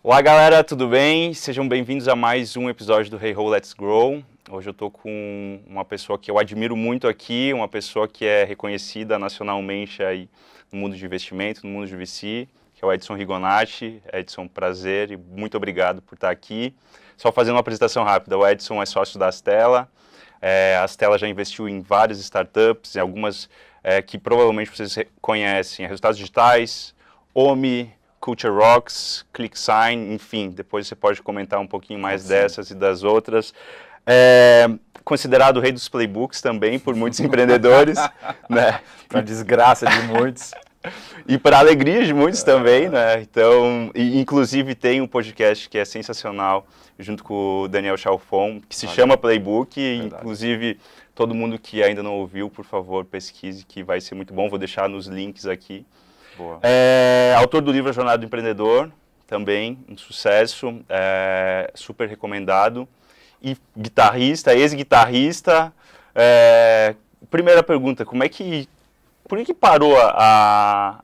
Olá galera, tudo bem? Sejam bem-vindos a mais um episódio do Hey Ho, Let's Grow. Hoje eu estou com uma pessoa que eu admiro muito aqui, uma pessoa que é reconhecida nacionalmente aí no mundo de investimento, no mundo de VC, que é o Edson Rigonati. Edson, prazer e muito obrigado por estar aqui. Só fazendo uma apresentação rápida, o Edson é sócio da Astela. A Astela já investiu em várias startups, em algumas que provavelmente vocês conhecem, Resultados Digitais, OMI, Culture Rocks, ClickSign, enfim, depois você pode comentar um pouquinho mais dessas e das outras. Considerado o rei dos playbooks também por muitos empreendedores, né? Para desgraça de muitos. E para alegria de muitos também, né? Então, inclusive tem um podcast que é sensacional, junto com o Daniel Chalfon, que se chama Playbook, e inclusive todo mundo que ainda não ouviu, por favor, pesquise, que vai ser muito bom, vou deixar nos links aqui. Autor do livro A Jornada do Empreendedor, também um sucesso, super recomendado. E guitarrista, ex-guitarrista. Primeira pergunta, por que parou a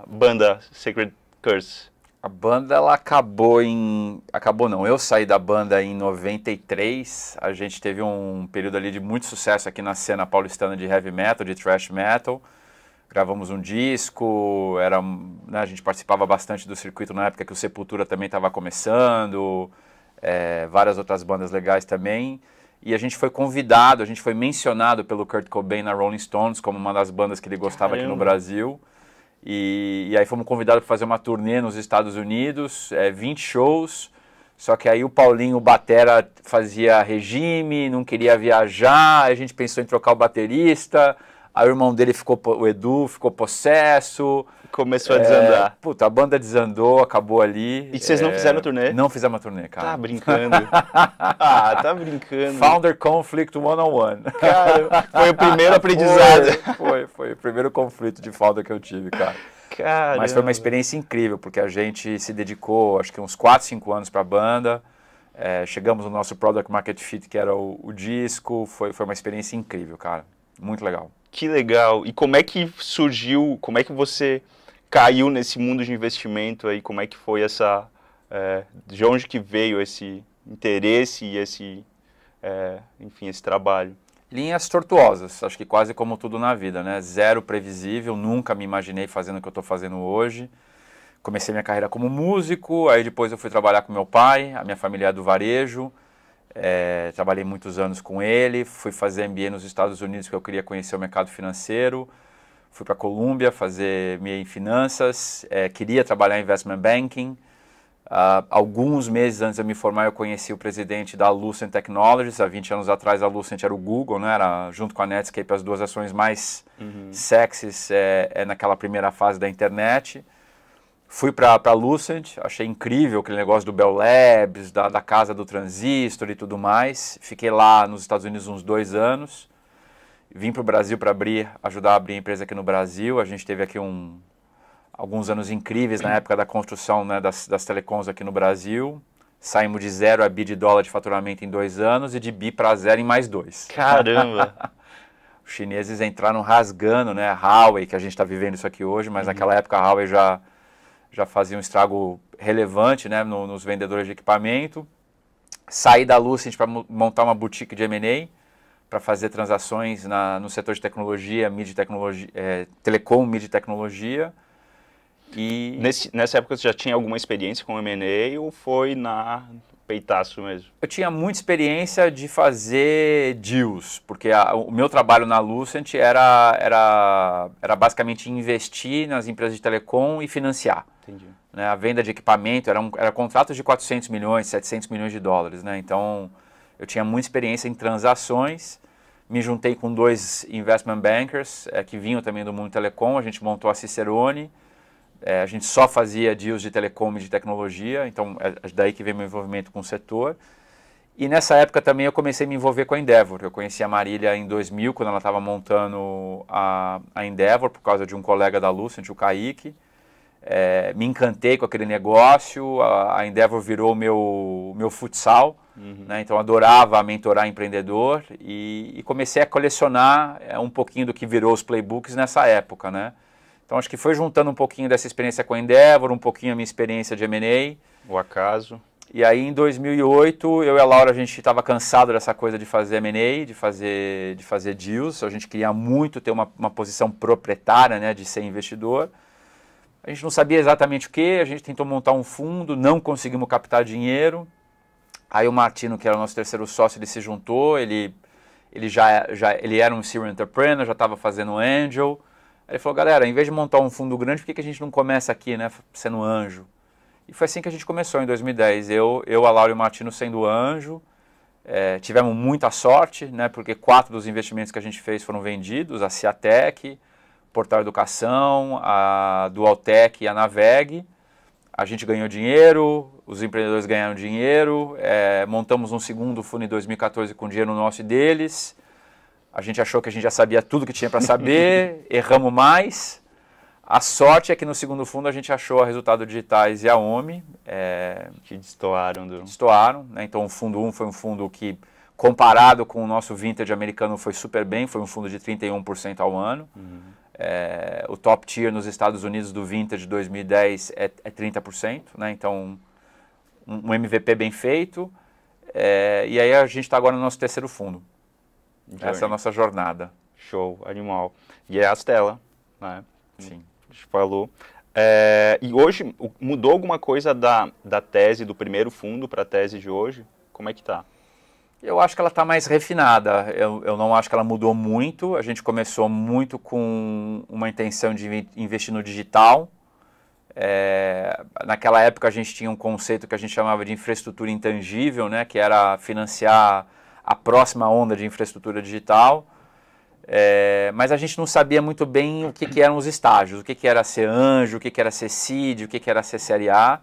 banda Sacred Curse? A banda ela acabou não, eu saí da banda em 93, a gente teve um período ali de muito sucesso aqui na cena paulistana de heavy metal, de thrash metal. Gravamos um disco, a gente participava bastante do circuito na época que o Sepultura também estava começando, várias outras bandas legais também. E a gente foi convidado, a gente foi mencionado pelo Kurt Cobain na Rolling Stones como uma das bandas que ele gostava aqui no Brasil. E aí fomos convidados para fazer uma turnê nos Estados Unidos, 20 shows. Só que aí o Paulinho, o batera, fazia regime, não queria viajar, a gente pensou em trocar o baterista. Aí o irmão dele o Edu, ficou possesso. Começou a desandar. Puta, a banda desandou, acabou ali. E vocês não fizeram a turnê? Não fizemos a turnê, cara. Tá brincando. Tá brincando. Founder Conflict 101. Cara, foi o primeiro aprendizado. Foi o primeiro conflito de founder que eu tive, cara. Caramba. Mas foi uma experiência incrível, porque a gente se dedicou, acho que uns 4, 5 anos para a banda. Chegamos no nosso Product Market Fit, que era o disco. Foi uma experiência incrível, cara. Muito legal. Que legal. E como é que surgiu, como é que você caiu nesse mundo de investimento aí? Como é que foi de onde que veio esse interesse e esse trabalho? Linhas tortuosas, acho que quase como tudo na vida, né? Zero previsível, nunca me imaginei fazendo o que eu estou fazendo hoje. Comecei minha carreira como músico, aí depois eu fui trabalhar com meu pai, a minha família é do varejo. Trabalhei muitos anos com ele, fui fazer MBA nos Estados Unidos porque eu queria conhecer o mercado financeiro, fui para a Colômbia fazer MBA em finanças, queria trabalhar em investment banking. Alguns meses antes de eu me formar eu conheci o presidente da Lucent Technologies. Há 20 anos atrás a Lucent era o Google, né? Era junto com a Netscape as duas ações mais sexys naquela primeira fase da internet. Fui para a Lucent, achei incrível aquele negócio do Bell Labs, da casa do transistor e tudo mais. Fiquei lá nos Estados Unidos uns 2 anos. Vim para o Brasil para ajudar a abrir a empresa aqui no Brasil. A gente teve aqui alguns anos incríveis na época da construção, né, das telecoms aqui no Brasil. Saímos de 0 a bi de dólar de faturamento em 2 anos e de bi para 0 em mais 2. Caramba! Os chineses entraram rasgando, né? A Huawei, que a gente está vivendo isso aqui hoje, mas naquela época a Huawei já fazia um estrago relevante, né, nos vendedores de equipamento. Saí da Lucent para montar uma boutique de M&A, para fazer transações no setor de tecnologia, mídia e tecnologia, telecom, mídia e tecnologia. E nessa época você já tinha alguma experiência com M&A ou foi na peitaço mesmo? Eu tinha muita experiência de fazer deals, porque o meu trabalho na Lucent era basicamente investir nas empresas de telecom e financiar. Entendi. Né, a venda de equipamento era contratos de 400 milhões, 700 milhões de dólares. Né, então, eu tinha muita experiência em transações, me juntei com 2 investment bankers que vinham também do mundo telecom, a gente montou a Cicerone, a gente só fazia deals de telecom e de tecnologia, então é daí que veio meu envolvimento com o setor. E nessa época também eu comecei a me envolver com a Endeavor. Eu conheci a Marília em 2000, quando ela estava montando a Endeavor, por causa de um colega da Lucent, o Kaique. Me encantei com aquele negócio, a Endeavor virou meu futsal, né? Então adorava mentorar empreendedor e comecei a colecionar um pouquinho do que virou os playbooks nessa época, né? Então acho que foi juntando um pouquinho dessa experiência com a Endeavor, um pouquinho a minha experiência de M&A. O acaso. E aí em 2008, eu e a Laura, a gente estava cansado dessa coisa de fazer M&A, de fazer deals. A gente queria muito ter uma posição proprietária, né, de ser investidor. A gente não sabia exatamente o que, a gente tentou montar um fundo, não conseguimos captar dinheiro. Aí o Martino, que era o nosso terceiro sócio, ele se juntou, ele era um serial entrepreneur, já estava fazendo angel. Aí ele falou, galera, em vez de montar um fundo grande, por que a gente não começa aqui, né, sendo anjo? E foi assim que a gente começou em 2010, eu a Laura e o Martino sendo anjo. Tivemos muita sorte, né, porque 4 dos investimentos que a gente fez foram vendidos, a Ciatec, Portal Educação, a Dualtech e a Naveg. A gente ganhou dinheiro, os empreendedores ganharam dinheiro, montamos um segundo fundo em 2014 com dinheiro nosso e deles. A gente achou que a gente já sabia tudo que tinha para saber, erramos mais. A sorte é que no segundo fundo a gente achou a Resultados Digitais e a OMI. Que destoaram. Destoaram, né? Então o fundo 1 foi um fundo que, comparado com o nosso vintage americano, foi super bem, foi um fundo de 31% ao ano. Uhum. O top tier nos Estados Unidos do vintage de 2010 é 30%, né? Então um MVP bem feito. E aí a gente está agora no nosso terceiro fundo. Essa é a nossa jornada. Show, animal. E é a Stella, né? Sim. A gente falou. E hoje, mudou alguma coisa da tese do primeiro fundo para a tese de hoje? Como é que tá? Eu acho que ela está mais refinada. Eu não acho que ela mudou muito. A gente começou muito com uma intenção de investir no digital. Naquela época a gente tinha um conceito que a gente chamava de infraestrutura intangível, né? Que era financiar a próxima onda de infraestrutura digital. Mas a gente não sabia muito bem o que eram os estágios, o que era ser anjo, o que era ser seed, o que era ser série A.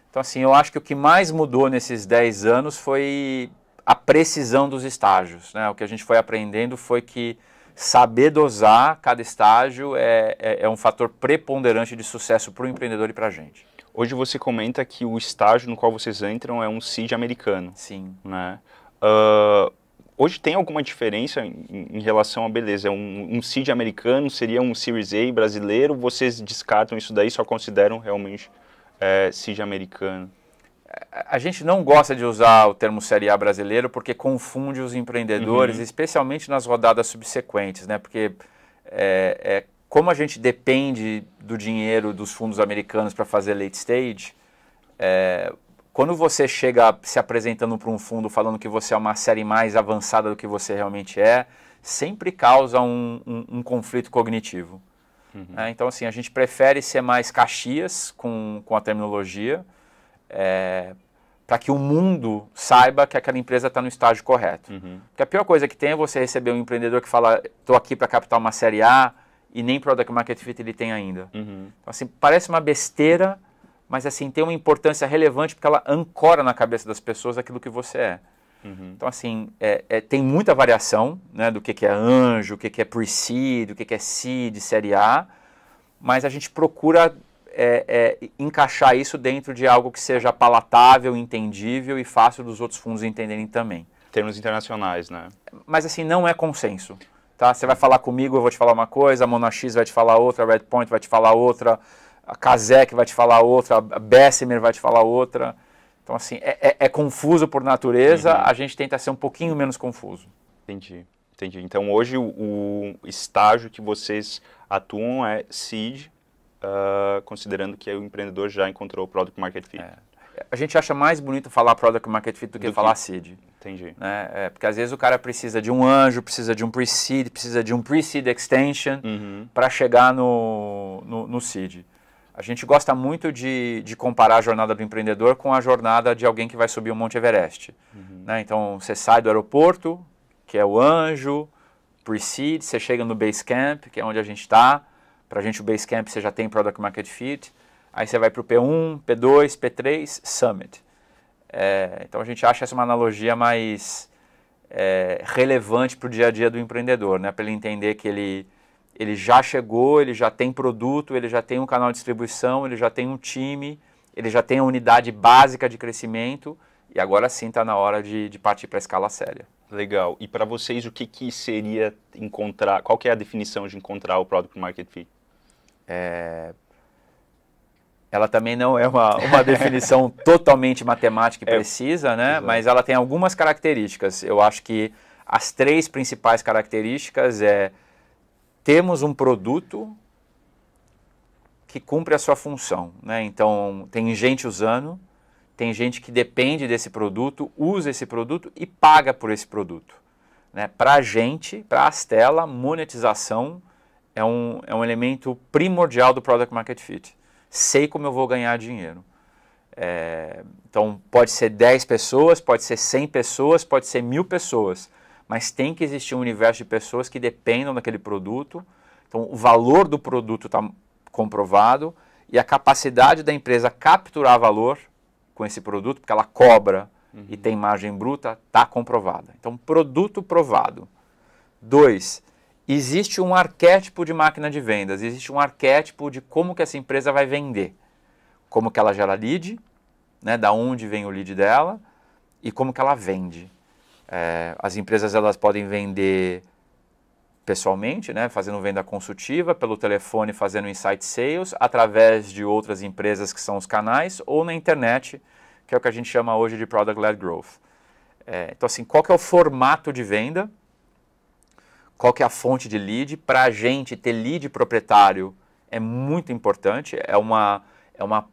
Então, assim, eu acho que o que mais mudou nesses 10 anos foi a precisão dos estágios, né? O que a gente foi aprendendo foi que saber dosar cada estágio é um fator preponderante de sucesso para o empreendedor e para a gente. Hoje você comenta que o estágio no qual vocês entram é um seed americano. Sim. Né? Hoje tem alguma diferença em relação a, beleza, um seed americano seria um Series A brasileiro? Vocês descartam isso daí, só consideram realmente seed americano? A gente não gosta de usar o termo Série A brasileiro porque confunde os empreendedores, especialmente nas rodadas subsequentes, né? Porque como a gente depende do dinheiro dos fundos americanos para fazer late stage, quando você chega se apresentando para um fundo falando que você é uma série mais avançada do que você realmente sempre causa um conflito cognitivo. Então, assim, a gente prefere ser mais caxias com a terminologia, para que o mundo saiba que aquela empresa está no estágio correto. Porque a pior coisa que tem é você receber um empreendedor que fala, estou aqui para captar uma série A e nem Product Market Fit ele tem ainda. Então, assim, parece uma besteira, mas assim, tem uma importância relevante porque ela ancora na cabeça das pessoas aquilo que você é. Então, assim, tem muita variação, né, do que é anjo, o que é pre-seed, o que é seed, série A, mas a gente procura encaixar isso dentro de algo que seja palatável, entendível e fácil dos outros fundos entenderem também. Termos internacionais, né? Mas assim, não é consenso. Tá? Você vai falar comigo, eu vou te falar uma coisa, a Monax vai te falar outra, a Redpoint vai te falar outra, a Kazek vai te falar outra, a Bessemer vai te falar outra. Então, assim, é confuso por natureza, a gente tenta ser um pouquinho menos confuso. Entendi. Então, hoje, o estágio que vocês atuam é seed, considerando que o empreendedor já encontrou o Product Market Fit. A gente acha mais bonito falar Product Market Fit do que falar seed. Entendi. Né? Porque às vezes o cara precisa de um anjo, precisa de um pre-seed, precisa de um pre-seed extension para chegar no seed. A gente gosta muito de comparar a jornada do empreendedor com a jornada de alguém que vai subir o Monte Everest. Né? Então, você sai do aeroporto, que é o anjo, pre-seed, você chega no base camp, que é onde a gente está. Para a gente, o base camp, você já tem Product Market Fit. Aí você vai para o P1, P2, P3, Summit. Então, a gente acha essa uma analogia mais relevante para o dia a dia do empreendedor, né? Para ele entender que ele já chegou, ele já tem produto, ele já tem um canal de distribuição, ele já tem um time, ele já tem a unidade básica de crescimento e agora sim está na hora de partir para a escala séria. Legal. E para vocês, o que seria encontrar, qual que é a definição de encontrar o Product Market Fit? Ela também não é uma definição totalmente matemática e precisa, né? Exato. Mas ela tem algumas características. Eu acho que as 3 principais características temos um produto que cumpre a sua função, né? Então, tem gente usando, tem gente que depende desse produto, usa esse produto e paga por esse produto, né? Para a gente, para a Astela, monetização é um elemento primordial do Product Market Fit. Sei como eu vou ganhar dinheiro. Então, pode ser 10 pessoas, pode ser 100 pessoas, pode ser 1000 pessoas, mas tem que existir um universo de pessoas que dependam daquele produto. Então, o valor do produto está comprovado e a capacidade da empresa capturar valor com esse produto, porque ela cobra e tem margem bruta, está comprovada. Então, produto provado. 2, existe um arquétipo de máquina de vendas, existe um arquétipo de como que essa empresa vai vender. Como que ela gera lead, né, da onde vem o lead dela e como que ela vende. As empresas elas podem vender pessoalmente, né, fazendo venda consultiva, pelo telefone fazendo insight sales, através de outras empresas que são os canais, ou na internet, que é o que a gente chama hoje de Product-Led Growth. Então assim, qual que é o formato de venda? Qual que é a fonte de lead? Para a gente ter lead proprietário é muito importante, é uma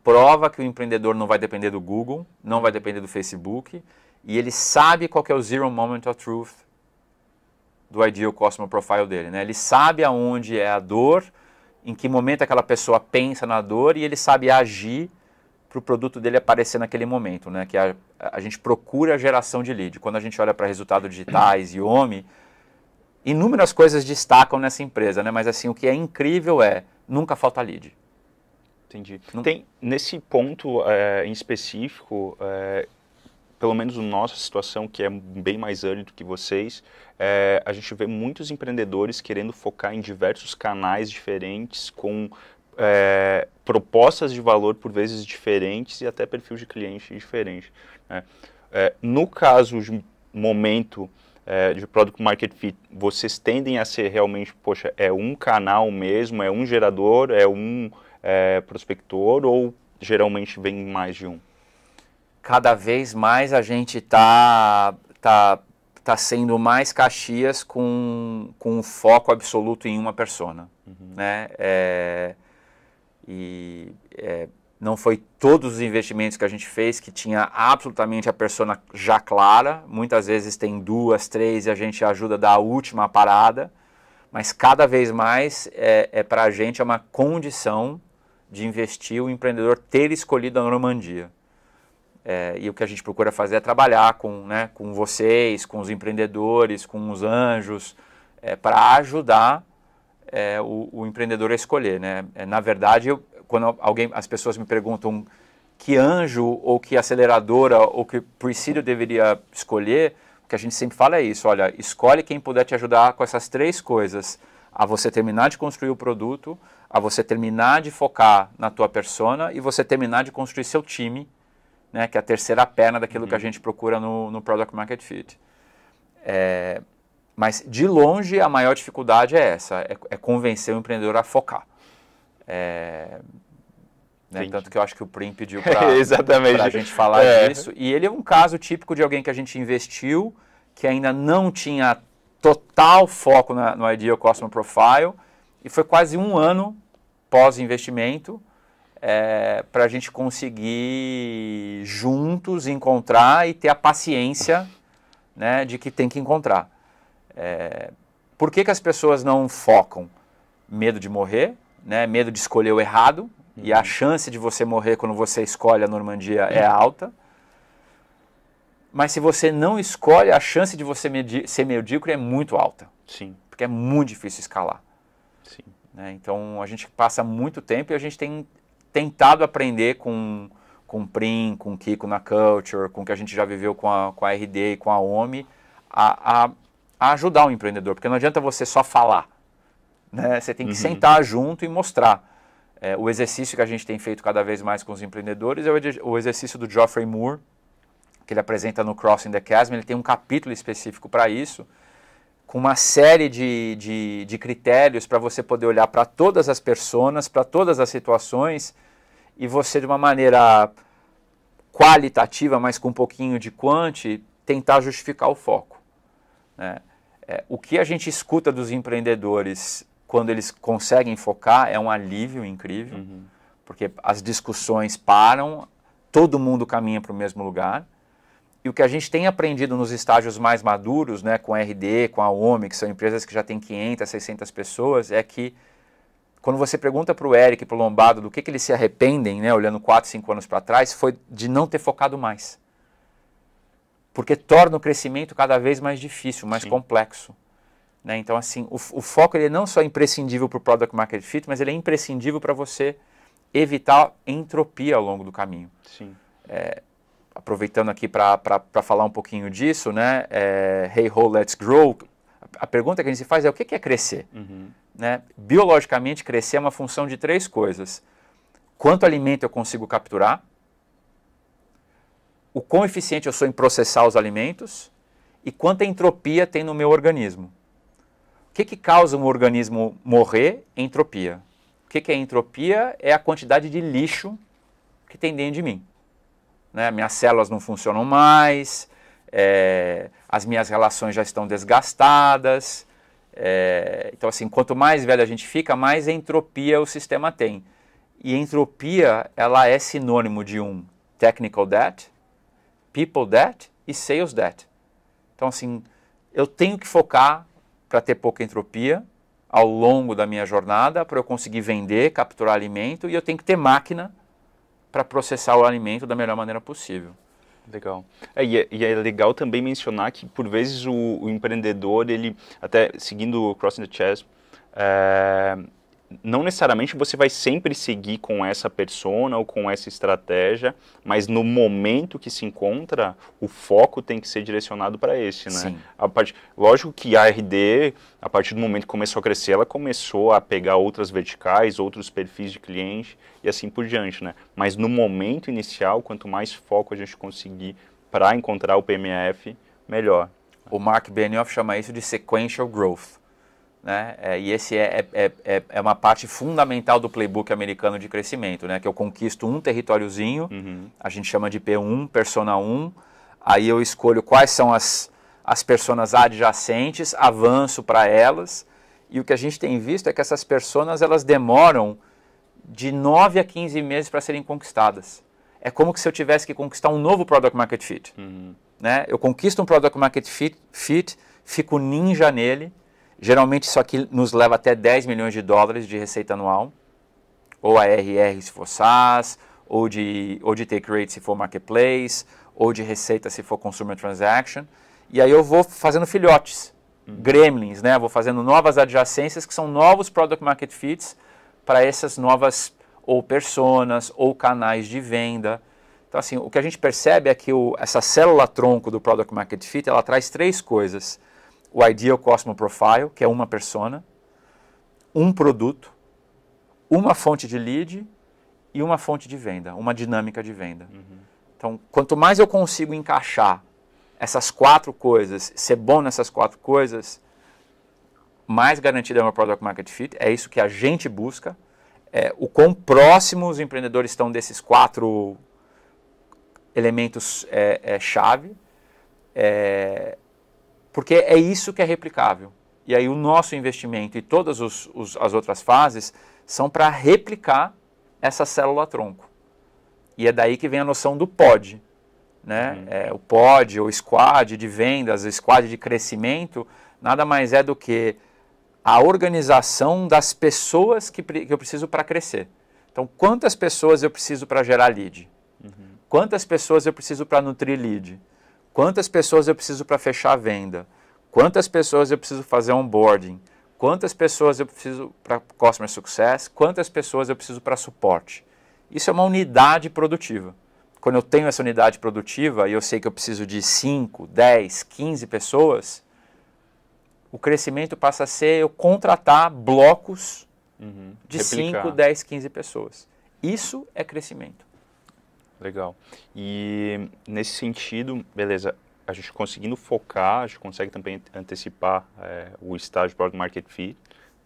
prova que o empreendedor não vai depender do Google, não vai depender do Facebook, e ele sabe qual que é o Zero Moment of Truth do Ideal Customer Profile dele, né? Ele sabe aonde é a dor, em que momento aquela pessoa pensa na dor e ele sabe agir para o produto dele aparecer naquele momento, né? Que a gente procura a geração de lead. Quando a gente olha para resultados digitais e OMI, inúmeras coisas destacam nessa empresa, né? Mas assim, o que é incrível nunca falta lead. Entendi. Tem, nesse ponto em específico, pelo menos na nossa situação, que é bem mais early do que vocês, a gente vê muitos empreendedores querendo focar em diversos canais diferentes, com propostas de valor por vezes diferentes e até perfil de cliente diferente, né? No caso de momento de Product Market Fit, vocês tendem a ser realmente, poxa, é um canal mesmo, é um gerador, é um prospector, ou geralmente vem mais de um? Cada vez mais a gente tá sendo mais Caxias com um foco absoluto em uma persona, né? Não foi todos os investimentos que a gente fez que tinha absolutamente a persona já clara. Muitas vezes tem 2, 3 e a gente ajuda a dar a última parada, mas cada vez mais para a gente é uma condição de investir o empreendedor ter escolhido a Normandia. E o que a gente procura fazer é trabalhar com vocês, com os empreendedores, com os anjos, para ajudar o empreendedor a escolher, né? Na verdade, quando as pessoas me perguntam que anjo ou que aceleradora ou que pre-seed eu deveria escolher, o que a gente sempre fala é isso: olha, escolhe quem puder te ajudar com essas 3 coisas, a você terminar de construir o produto, a você terminar de focar na tua persona e você terminar de construir seu time, né, que é a terceira perna daquilo que a gente procura no Product Market Fit. Mas, de longe, a maior dificuldade é essa, é convencer o empreendedor a focar. Né, tanto que eu acho que o Prim pediu para a gente falar disso. E ele é um caso típico de alguém que a gente investiu, que ainda não tinha total foco no Ideal Customer Profile, e foi quase um ano pós-investimento, para a gente conseguir juntos encontrar e ter a paciência, né, de que tem que encontrar. Por que as pessoas não focam? Medo de morrer, né, medo de escolher o errado, e a chance de você morrer quando você escolhe a Normandia é alta. Mas se você não escolhe, a chance de você ser medíocre é muito alta. Sim. Porque é muito difícil escalar. Sim. Né? Então a gente passa muito tempo e a gente tem tentado aprender com o Prim, com o Kiko na Culture, com o que a gente já viveu com a RD e com a OMI, a ajudar o empreendedor. Porque não adianta você só falar, né? Você tem que sentar junto e mostrar. O exercício que a gente tem feito cada vez mais com os empreendedores é o exercício do Geoffrey Moore, que ele apresenta no Crossing the Chasm. Ele tem um capítulo específico para isso, com uma série de critérios para você poder olhar para todas as personas, para todas as situações, e você, de uma maneira qualitativa, mas com um pouquinho de quanti, tentar justificar o foco, né? O que a gente escuta dos empreendedores quando eles conseguem focar é um alívio incrível, porque as discussões param, todo mundo caminha para o mesmo lugar. E o que a gente tem aprendido nos estágios mais maduros, né, com a RD, com a OMI, que são empresas que já têm 500, 600 pessoas, é que quando você pergunta para o Eric e para o Lombardo do que eles se arrependem, né, olhando 4, 5 anos para trás, foi de não ter focado mais. Porque torna o crescimento cada vez mais difícil, mais complexo, né? Então, assim, o foco ele não só é imprescindível para o Product Market Fit, mas ele é imprescindível para você evitar entropia ao longo do caminho. Sim. Aproveitando aqui para falar um pouquinho disso, né? Hey Ho, let's grow. A pergunta que a gente se faz é o que é crescer? Né? Biologicamente, crescer é uma função de 3 coisas. Quanto alimento eu consigo capturar, o quão eficiente eu sou em processar os alimentos e quanta entropia tem no meu organismo. O que causa um organismo morrer? Entropia. O que é entropia? É a quantidade de lixo que tem dentro de mim. Né? Minhas células não funcionam mais, as minhas relações já estão desgastadas. Então, assim, quanto mais velho a gente fica, mais entropia o sistema tem. E entropia, ela é sinônimo de um technical debt, people debt e sales debt. Então, assim, eu tenho que focar para ter pouca entropia ao longo da minha jornada, para eu conseguir vender, capturar alimento, e eu tenho que ter máquina para processar o alimento da melhor maneira possível. Legal. E é legal também mencionar que, por vezes, o empreendedor, ele, até seguindo o Crossing the Chasm, não necessariamente você vai sempre seguir com essa persona ou com essa estratégia, mas no momento que se encontra, o foco tem que ser direcionado para esse, né? Sim. Lógico que a RD, a partir do momento que começou a crescer, ela começou a pegar outras verticais, outros perfis de cliente e assim por diante, né? Mas no momento inicial, quanto mais foco a gente conseguir para encontrar o PMF, melhor. O Mark Benioff chama isso de sequential growth. Né? E esse é uma parte fundamental do playbook americano de crescimento, né? Que eu conquisto um territóriozinho, a gente chama de P1, Persona 1, aí eu escolho quais são as personas adjacentes, avanço para elas, e o que a gente tem visto é que essas personas elas demoram de 9 a 15 meses para serem conquistadas. É como se eu tivesse que conquistar um novo Product Market Fit. Né? Eu conquisto um Product Market Fit, fico ninja nele. Geralmente isso aqui nos leva até 10 milhões de dólares de receita anual, ou a RR se for SaaS, ou de take rate se for marketplace, ou de receita se for consumer transaction. E aí eu vou fazendo filhotes, gremlins, né? Vou fazendo novas adjacências que são novos product market fits para essas novas ou personas ou canais de venda. Então, assim, o que a gente percebe é que essa célula-tronco do Product Market Fit, ela traz 3 coisas. O Ideal Customer Profile, que é uma persona, um produto, uma fonte de lead e uma fonte de venda, uma dinâmica de venda. Então, quanto mais eu consigo encaixar essas 4 coisas, ser bom nessas 4 coisas, mais garantido é o meu Product Market Fit. É isso que a gente busca. O quão próximos os empreendedores estão desses 4 elementos chave, porque é isso que é replicável. E aí o nosso investimento e todas as outras fases são para replicar essa célula-tronco. E é daí que vem a noção do pod. Né? O pod, ou squad de vendas, o squad de crescimento, nada mais é do que a organização das pessoas que eu preciso para crescer. Então, quantas pessoas eu preciso para gerar lead? Quantas pessoas eu preciso para nutrir lead? Quantas pessoas eu preciso para fechar a venda? Quantas pessoas eu preciso fazer onboarding? Quantas pessoas eu preciso para customer success? Quantas pessoas eu preciso para suporte? Isso é uma unidade produtiva. Quando eu tenho essa unidade produtiva e eu sei que eu preciso de 5, 10, 15 pessoas, o crescimento passa a ser eu contratar blocos de 5, 10, 15 pessoas. Isso é crescimento. Legal. E nesse sentido, beleza, a gente conseguindo focar, a gente consegue também antecipar o estágio Product Market Fit,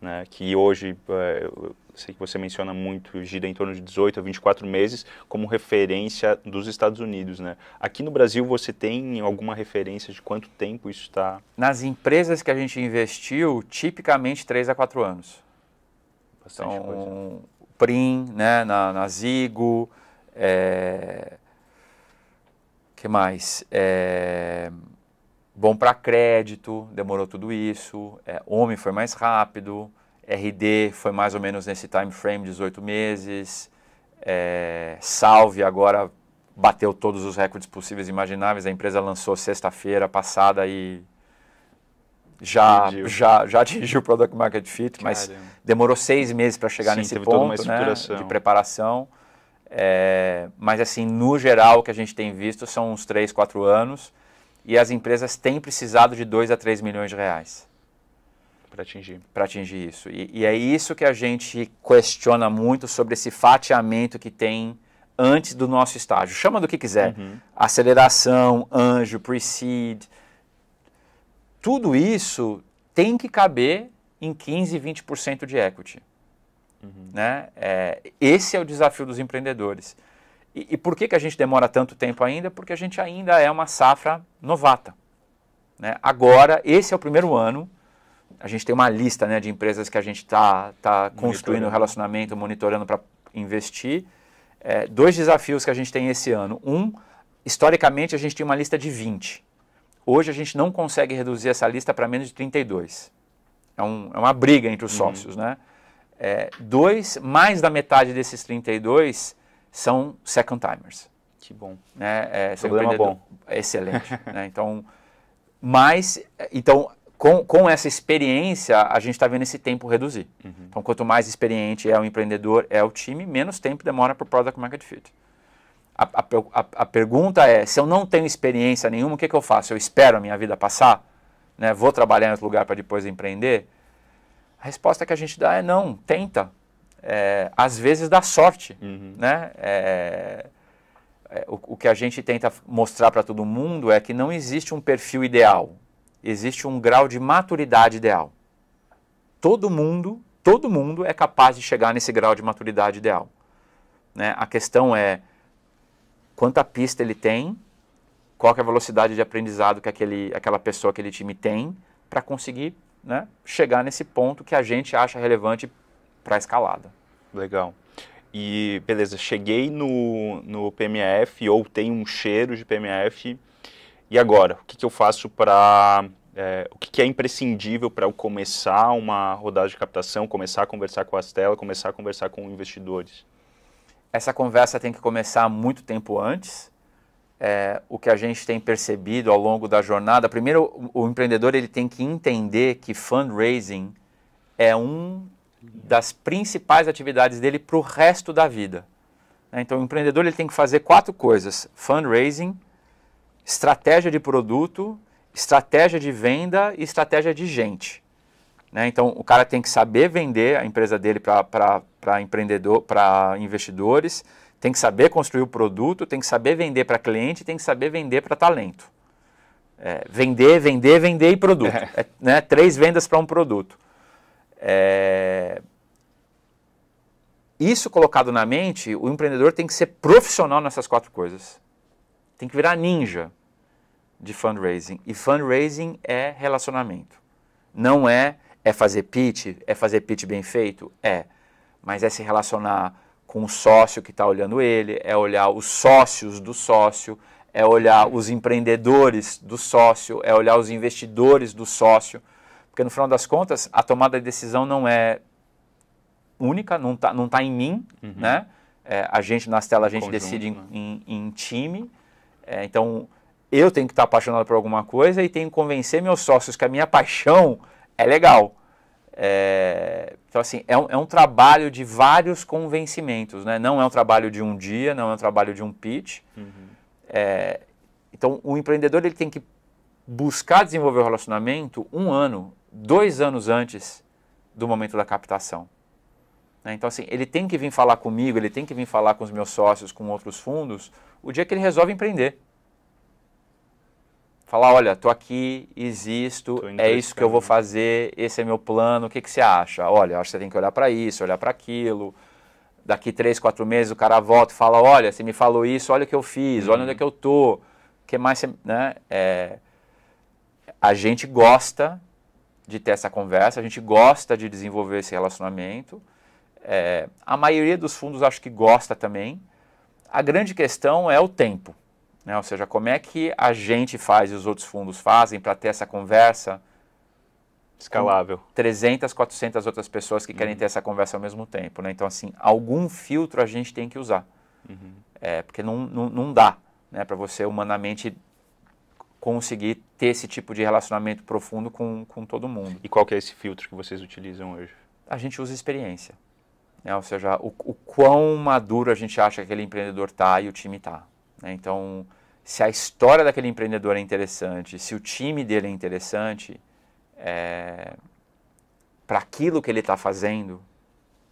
né, que hoje, eu sei que você menciona muito, gira em torno de 18 a 24 meses como referência dos Estados Unidos, né? Aqui no Brasil você tem alguma referência de quanto tempo isso está? Nas empresas que a gente investiu, tipicamente 3 a 4 anos. Bastante coisa. Então, Prim, né, na Zigo, que mais? Bom para crédito, demorou tudo isso. Homem foi mais rápido. RD foi mais ou menos nesse time frame, 18 meses. Salve agora bateu todos os recordes possíveis e imagináveis. A empresa lançou sexta-feira passada e já atingiu o Product Market Fit, mas demorou 6 meses para chegar nesse ponto, né, de preparação. Mas assim, no geral, o que a gente tem visto são uns 3, 4 anos e as empresas têm precisado de 2 a 3 milhões de reais para atingir isso. E é isso que a gente questiona muito sobre esse fatiamento que tem antes do nosso estágio. Chama do que quiser. Aceleração, anjo, pre-seed. Tudo isso tem que caber em 15, 20% de equity. Né? Esse é o desafio dos empreendedores. E por que a gente demora tanto tempo ainda? Porque a gente ainda é uma safra novata. Né? Agora, esse é o primeiro ano. A gente tem uma lista, né, de empresas que a gente está construindo relacionamento, monitorando para investir. 2 desafios que a gente tem esse ano. Historicamente, a gente tinha uma lista de 20. Hoje, a gente não consegue reduzir essa lista para menos de 32. É uma briga entre os sócios. Né? Mais da metade desses 32 são second timers. Que bom. Né? Problema bom. Excelente. Né? Então, com essa experiência, a gente está vendo esse tempo reduzir. Então, quanto mais experiente é o empreendedor, é o time, menos tempo demora para o Product Market Fit. A pergunta é, se eu não tenho experiência nenhuma, o que eu faço? Eu espero a minha vida passar? Né? Vou trabalhar em outro lugar para depois empreender? A resposta que a gente dá é não, tenta. Às vezes dá sorte. Né? O que a gente tenta mostrar para todo mundo é que não existe um perfil ideal. Existe um grau de maturidade ideal. Todo mundo é capaz de chegar nesse grau de maturidade ideal. Né? A questão é quanta pista ele tem, qual que é a velocidade de aprendizado que aquela pessoa, aquele time tem para conseguir, né, chegar nesse ponto que a gente acha relevante para a escalada. Legal. E beleza, cheguei no PMF ou tenho um cheiro de PMF. E agora, o que eu faço para... o que é imprescindível para eu começar uma rodada de captação, começar a conversar com a Astela, começar a conversar com investidores? Essa conversa tem que começar muito tempo antes. O que a gente tem percebido ao longo da jornada, primeiro o empreendedor ele tem que entender que fundraising é das principais atividades dele para o resto da vida. Então o empreendedor ele tem que fazer 4 coisas: fundraising, estratégia de produto, estratégia de venda e estratégia de gente. Né? Então, o cara tem que saber vender a empresa dele para investidores, tem que saber construir o produto, tem que saber vender para cliente, tem que saber vender para talento. Vender e produto. Né? 3 vendas para um produto. Isso colocado na mente, o empreendedor tem que ser profissional nessas 4 coisas. Tem que virar ninja de fundraising. E fundraising é relacionamento. Não é fazer pitch bem feito? Mas é se relacionar com o sócio que está olhando ele, é olhar os sócios do sócio, é olhar os empreendedores do sócio, é olhar os investidores do sócio. Porque no final das contas, a tomada de decisão não é única, não tá em mim, né? Na Astela a gente decide em time. Então, eu tenho que estar apaixonado por alguma coisa e tenho que convencer meus sócios que a minha paixão é legal. Então, assim, é um trabalho de vários convencimentos, né? Não é um trabalho de um dia, não é um trabalho de um pitch. Então, o empreendedor ele tem que buscar desenvolver o relacionamento 1 ano, 2 anos antes do momento da captação. Então, assim, ele tem que vir falar comigo, ele tem que vir falar com os meus sócios, com outros fundos, o dia que ele resolve empreender. Falar, olha, tô aqui, existo, é isso que eu vou fazer, esse é meu plano, o que você acha? Olha, acho que você tem que olhar para isso, olhar para aquilo. Daqui 3, 4 meses o cara volta e fala, olha, você me falou isso, olha o que eu fiz, olha onde é que eu tô. O que mais você... Né? A gente gosta de ter essa conversa, a gente gosta de desenvolver esse relacionamento. A maioria dos fundos acho que gosta também. A grande questão é o tempo, né? Ou seja, como é que a gente faz e os outros fundos fazem para ter essa conversa escalável. 300, 400 outras pessoas que querem ter essa conversa ao mesmo tempo, né? Então, assim, algum filtro a gente tem que usar. Porque não dá, né, para você humanamente conseguir ter esse tipo de relacionamento profundo com todo mundo. E qual que é esse filtro que vocês utilizam hoje? A gente usa experiência. Né? Ou seja, o quão maduro a gente acha que aquele empreendedor está e o time está. Né? Então, se a história daquele empreendedor é interessante, se o time dele é interessante, para aquilo que ele está fazendo,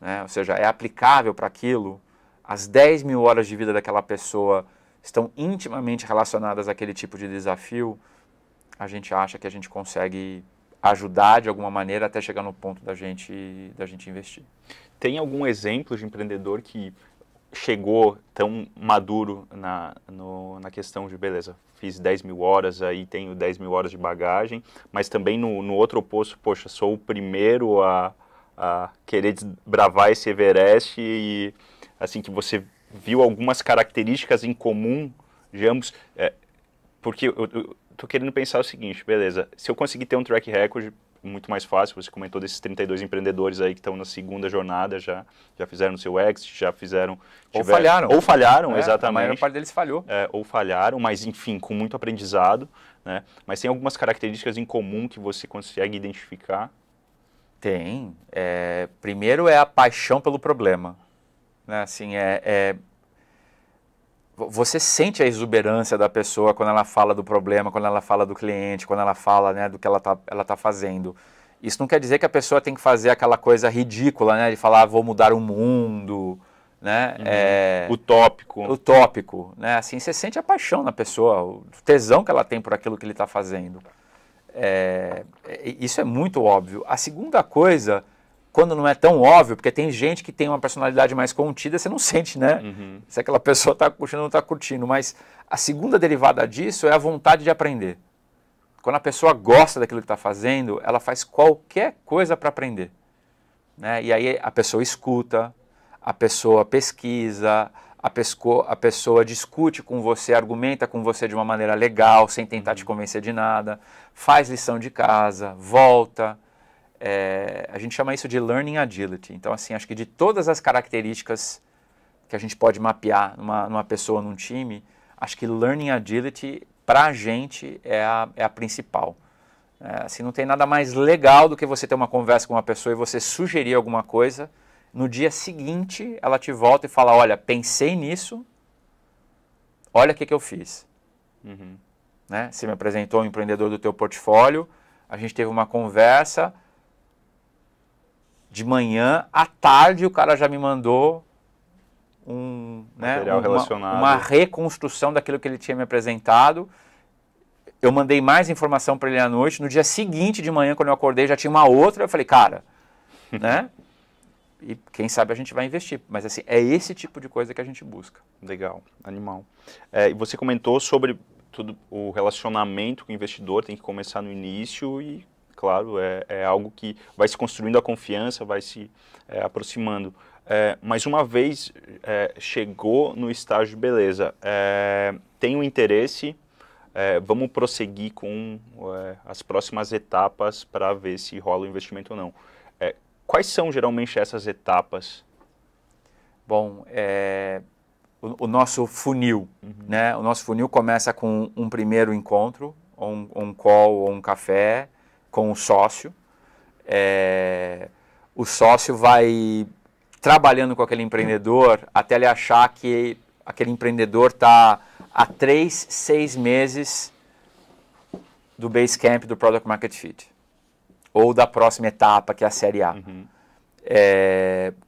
né? Ou seja, é aplicável para aquilo, as 10 mil horas de vida daquela pessoa estão intimamente relacionadas àquele tipo de desafio, a gente acha que a gente consegue ajudar de alguma maneira até chegar no ponto da gente investir. Tem algum exemplo de empreendedor que chegou tão maduro na questão de, beleza, fiz 10 mil horas, aí tenho 10 mil horas de bagagem, mas também no outro oposto, poxa, sou o primeiro a querer desbravar esse Everest e, assim, que você viu algumas características em comum de ambos, porque eu tô querendo pensar o seguinte, beleza, se eu conseguir ter um track record, muito mais fácil, você comentou desses 32 empreendedores aí que estão na segunda jornada, já fizeram o seu exit, já fizeram... Ou falharam, exatamente. A maior parte deles falhou. Ou falharam, mas enfim, com muito aprendizado, né? Mas tem algumas características em comum que você consegue identificar? Tem. Primeiro é a paixão pelo problema. Né? Assim, você sente a exuberância da pessoa quando ela fala do problema, quando ela fala do cliente, quando ela fala, né, do que ela tá fazendo. Isso não quer dizer que a pessoa tem que fazer aquela coisa ridícula, né, de falar, vou mudar o mundo, né? Utópico. Utópico, né? Assim, você sente a paixão na pessoa, o tesão que ela tem por aquilo que ele está fazendo. Isso é muito óbvio. A segunda coisa, quando não é tão óbvio, porque tem gente que tem uma personalidade mais contida, você não sente, né? Se aquela pessoa está curtindo ou não está curtindo. Mas a segunda derivada disso é a vontade de aprender. Quando a pessoa gosta daquilo que está fazendo, ela faz qualquer coisa para aprender. Né? E aí a pessoa escuta, a pessoa pesquisa, a pessoa discute com você, argumenta com você de uma maneira legal, sem tentar te convencer de nada, faz lição de casa, volta. A gente chama isso de Learning Agility. Então, assim, acho que de todas as características que a gente pode mapear numa pessoa, num time, acho que Learning Agility, para a gente, é a principal. Assim, não tem nada mais legal do que você ter uma conversa com uma pessoa e você sugerir alguma coisa, no dia seguinte ela te volta e fala, olha, pensei nisso, olha o que eu fiz. Né? Você me apresentou um empreendedor do teu portfólio, a gente teve uma conversa, de manhã, à tarde o cara já me mandou uma reconstrução daquilo que ele tinha me apresentado. Eu mandei mais informação para ele à noite. No dia seguinte de manhã, quando eu acordei, já tinha uma outra. Eu falei, cara, né? E quem sabe a gente vai investir. Mas assim, é esse tipo de coisa que a gente busca. Legal, animal. E você comentou sobre tudo, o relacionamento com o investidor, tem que começar no início e... Claro, é algo que vai se construindo a confiança, vai se aproximando. Mas uma vez chegou no estágio de beleza, tem um interesse, vamos prosseguir com as próximas etapas para ver se rola o investimento ou não. Quais são geralmente essas etapas? Bom, o nosso funil, né? O nosso funil começa com um primeiro encontro, ou um call, ou um café, com o sócio. O sócio vai trabalhando com aquele empreendedor até ele achar que aquele empreendedor está há 3, 6 meses do base camp do Product Market Fit, ou da próxima etapa, que é a série A.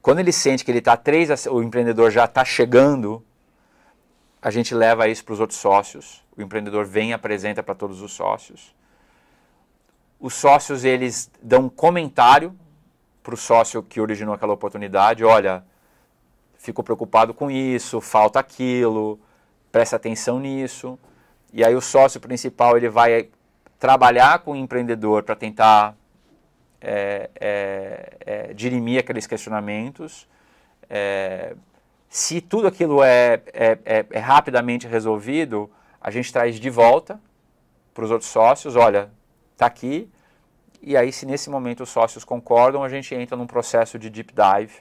Quando ele sente que ele está o empreendedor já está chegando, a gente leva isso para os outros sócios, o empreendedor vem e apresenta para todos os sócios. Os sócios, eles dão um comentário para o sócio que originou aquela oportunidade, olha, fico preocupado com isso, falta aquilo, presta atenção nisso. E aí o sócio principal, ele vai trabalhar com o empreendedor para tentar dirimir aqueles questionamentos. Se tudo aquilo é rapidamente resolvido, a gente traz de volta para os outros sócios, olha, está aqui. E aí, se nesse momento os sócios concordam, a gente entra num processo de deep dive,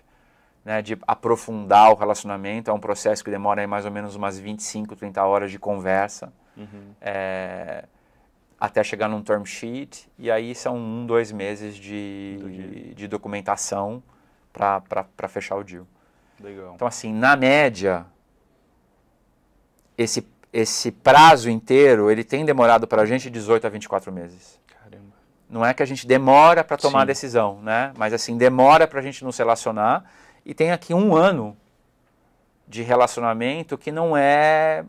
né, de aprofundar o relacionamento. É um processo que demora aí mais ou menos umas 25, 30 horas de conversa, até chegar num term sheet. E aí são 1, 2 meses de documentação para fechar o deal. Legal. Então, assim, na média, esse prazo inteiro, ele tem demorado para a gente 18 a 24 meses. Caramba. Não é que a gente demora para tomar a Sim. decisão, né? Mas, assim, demora para a gente nos relacionar. E tem aqui 1 ano de relacionamento que não é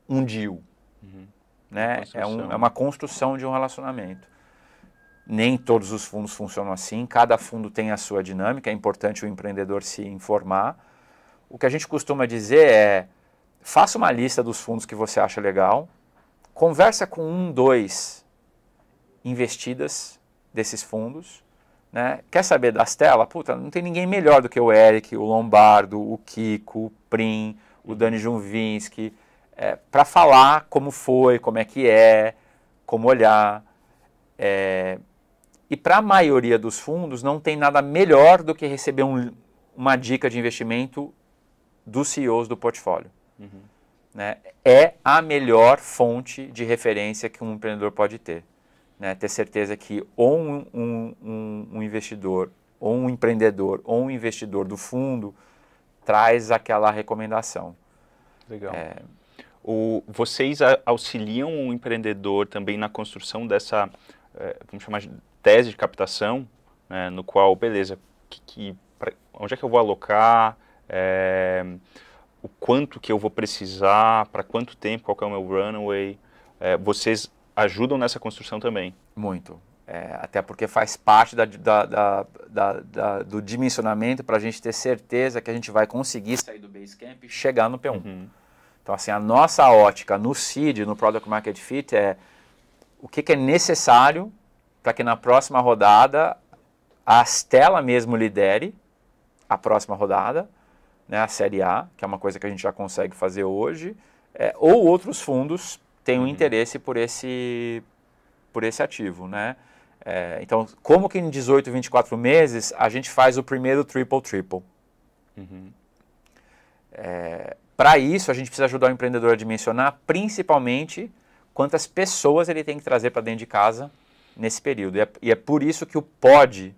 um deal, né? É uma construção de um relacionamento. Nem todos os fundos funcionam assim, cada fundo tem a sua dinâmica, é importante o empreendedor se informar. O que a gente costuma dizer é, faça uma lista dos fundos que você acha legal, conversa com 1, 2 investidas desses fundos, né? Quer saber das telas? Puta, não tem ninguém melhor do que o Eric, o Lombardo, o Kiko, o Prim, o Dani Junvinski, para falar como foi, como é que é, como olhar. E para a maioria dos fundos não tem nada melhor do que receber uma dica de investimento dos CEOs do portfólio. Né? É a melhor fonte de referência que um empreendedor pode ter. Né? Ter certeza que ou um investidor, ou um empreendedor, ou um investidor do fundo traz aquela recomendação. Legal. Vocês auxiliam o empreendedor também na construção dessa, vamos chamar de tese de captação, né, no qual, beleza, onde é que eu vou alocar, o quanto que eu vou precisar, para quanto tempo, qual que é o meu runway, vocês ajudam nessa construção também? Muito. Até porque faz parte do dimensionamento para a gente ter certeza que a gente vai conseguir sair do Basecamp e chegar no P1. Então, assim, a nossa ótica no seed, no Product Market Fit, é o que é necessário para que na próxima rodada a Stella mesmo lidere a próxima rodada, né, a Série A, que é uma coisa que a gente já consegue fazer hoje, ou outros fundos tenham interesse por esse ativo, né? Então, como que em 18, 24 meses a gente faz o primeiro triple-triple? Para isso, a gente precisa ajudar o empreendedor a dimensionar, principalmente, quantas pessoas ele tem que trazer para dentro de casa nesse período. E é por isso que o pod,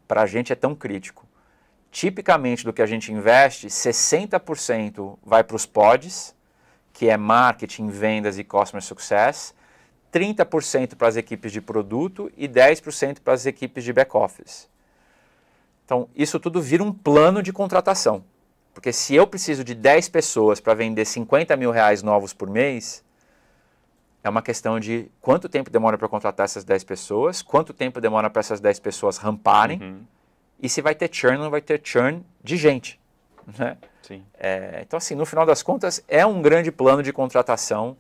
para a gente, é tão crítico. Tipicamente, do que a gente investe, 60% vai para os pods, que é marketing, vendas e customer success, 30% para as equipes de produto e 10% para as equipes de back-office. Então, isso tudo vira um plano de contratação. Porque se eu preciso de 10 pessoas para vender 50 mil reais novos por mês, é uma questão de quanto tempo demora para contratar essas 10 pessoas, quanto tempo demora para essas 10 pessoas ramparem, e se vai ter churn ou não vai ter churn de gente. Né? Sim. Então, assim, no final das contas, é um grande plano de contratação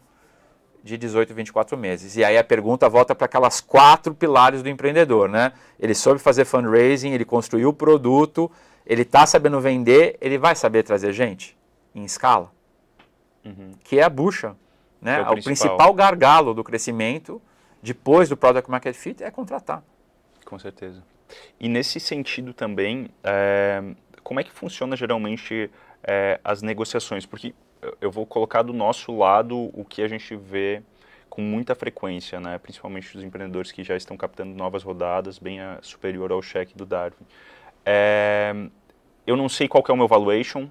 de 18, 24 meses. E aí a pergunta volta para aquelas 4 pilares do empreendedor, né? Ele soube fazer fundraising, ele construiu o produto, ele está sabendo vender, ele vai saber trazer gente em escala, que é a bucha, né? É o principal gargalo do crescimento, depois do Product Market Fit, é contratar. Com certeza. E nesse sentido também, como é que funciona geralmente as negociações? Porque eu vou colocar do nosso lado o que a gente vê com muita frequência, né? Principalmente os empreendedores que já estão captando novas rodadas, bem superior ao cheque do Darwin. Eu não sei qual que é o meu valuation,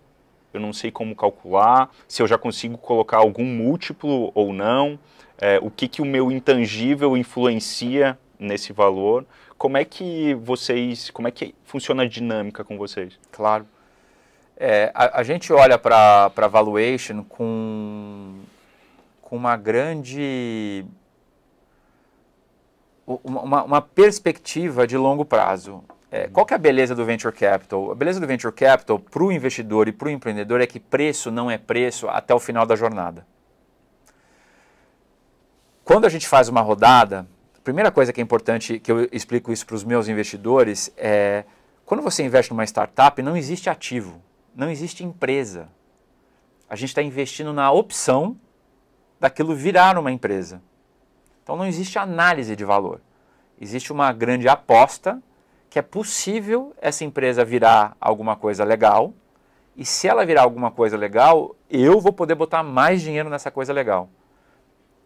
eu não sei como calcular, se eu já consigo colocar algum múltiplo ou não, o que o meu intangível influencia nesse valor. Como é que funciona a dinâmica com vocês? Claro. A gente olha para valuation com uma grande... uma perspectiva de longo prazo. Qual que é a beleza do Venture Capital? A beleza do Venture Capital para o investidor e para o empreendedor é que preço não é preço até o final da jornada. Quando a gente faz uma rodada, a primeira coisa que é importante, que eu explico isso para os meus investidores, é quando você investe numa startup, não existe ativo, não existe empresa. A gente está investindo na opção daquilo virar uma empresa. Então não existe análise de valor. Existe uma grande aposta que é possível essa empresa virar alguma coisa legal, e se ela virar alguma coisa legal, eu vou poder botar mais dinheiro nessa coisa legal.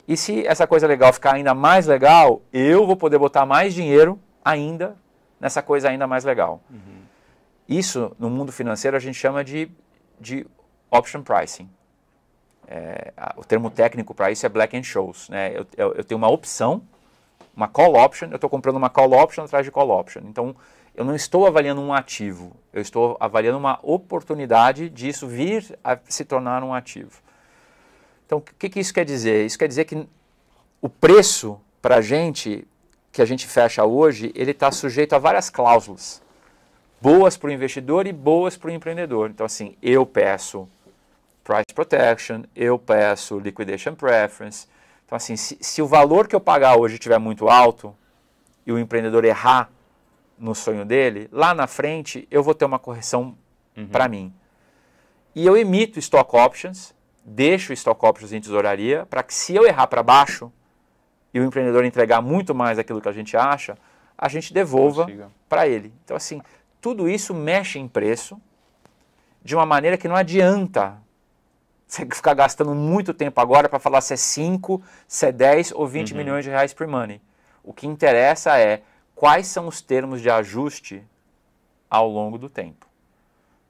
E se essa coisa legal ficar ainda mais legal, eu vou poder botar mais dinheiro ainda nessa coisa ainda mais legal. Isso, no mundo financeiro, a gente chama de option pricing. O termo técnico para isso é black and shows. Né? Eu tenho uma opção, uma call option, eu estou comprando uma call option atrás de call option. Então, eu não estou avaliando um ativo, eu estou avaliando uma oportunidade disso vir a se tornar um ativo. Então, o que isso quer dizer? Isso quer dizer que o preço para a gente, que a gente fecha hoje, ele está sujeito a várias cláusulas. Boas para o investidor e boas para o empreendedor. Então, assim, eu peço price protection, eu peço liquidation preference. Então, assim, se o valor que eu pagar hoje estiver muito alto e o empreendedor errar no sonho dele, lá na frente eu vou ter uma correção para mim. E eu emito stock options, deixo stock options em tesouraria, para que se eu errar para baixo e o empreendedor entregar muito mais daquilo que a gente acha, a gente devolva para ele. Então, assim, tudo isso mexe em preço de uma maneira que não adianta você ficar gastando muito tempo agora para falar se é 5, se é 10 ou 20 milhões de reais por money. O que interessa é quais são os termos de ajuste ao longo do tempo.